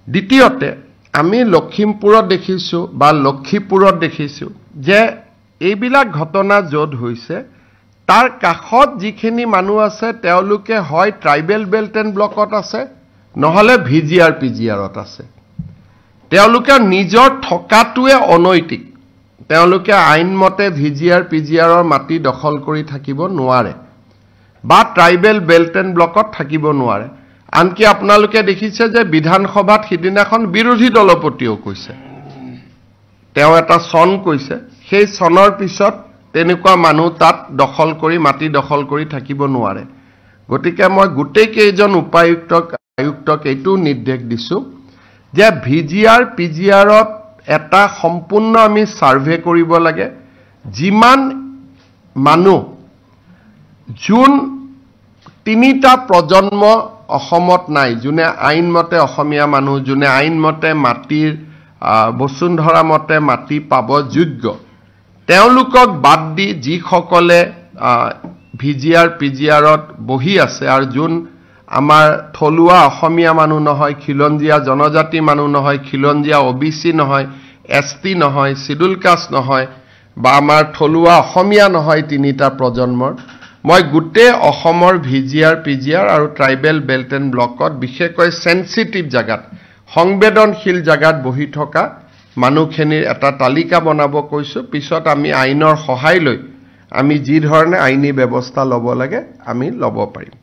দ্বিতীয়তে আমি লখিমপুৰত দেখিছো বা লক্ষীপুৰত দেখিছো যে এইবিলাক ঘটনা য'ত হৈছে তাৰ কাষত যিখিনি মানুহ আছে তেওঁলোকে হয় ট্ৰাইবেল বেল্ট এণ্ড ব্লকত আছে নহলে ভিজিআৰ পিজিআৰত আছে তেওঁলোকে নিজৰ ঠকাটোৱে অনৈতিক তেওঁলোকে আইনমতে ভিজিআৰ পিজিআৰৰ মাটি দখল কৰি থাকিব নোৱাৰে বা ট্ৰাইবেল বেল্ট এণ্ড ব্লকত থাকিব নোৱাৰে আনকি আপোনালোকে দেখিছে যে বিধানসভাত সিদিনাখন বিৰোধী দলপতিও কৈছে তেওঁ এটা সন কৈছে সেই সনৰ পিছত তেনেকুৱা মানুহ তাত দখল কৰি মাটি দখল কৰি থাকিব নোৱাৰে গতিকে মই গোটেই কেইজন আয়ুক্তক এইটো নিৰ্দেশ দিছো যে ভিজিআৰ পিজিআৰত এটা সম্পূৰ্ণ আমি সাৰ্ভে কৰিব লাগে যিমান মানুহ জুন তিনিটা প্ৰজন্ম অসমত নাই যোনে আইনমতে অসমীয়া মানুহ যোনে আইনমতে মাটিৰ বসুন্ধৰা মতে মাটি পাব যোগ্য তেওঁলোকক বাদ দি যিসকলে ভিজিআৰ পিজিআৰত বহি আছে আৰু যোন আমাৰ থলুৱা অসমীয়া মানুহ নহয় খিলঞ্জীয়া জনজাতি মানুহ নহয় খিলঞ্জীয়া ওবিসি নহয় এসটি নহয় শিডুল কাষ্ট নহয় বা আমাৰ থলুৱা অসমীয়া নহয় তিনিটা প্ৰজন্মৰ মই গুটে অসমৰ ভিজিআৰ পিজিআৰ আৰু ট্ৰাইবেল বেল্ট এণ্ড ব্লকত বিশেষকৈ সেনসিটিভ জাগাত সংবেদনশীল জাগাত বহি থকা মানুহখিনিৰ এটা তালিকা বনাব কৈছো পিছত আমি আইনৰ সহায় লৈ আমি যি ধৰণে আইনী ব্যৱস্থা ল'ব লাগে আমি ল'ব পাৰিম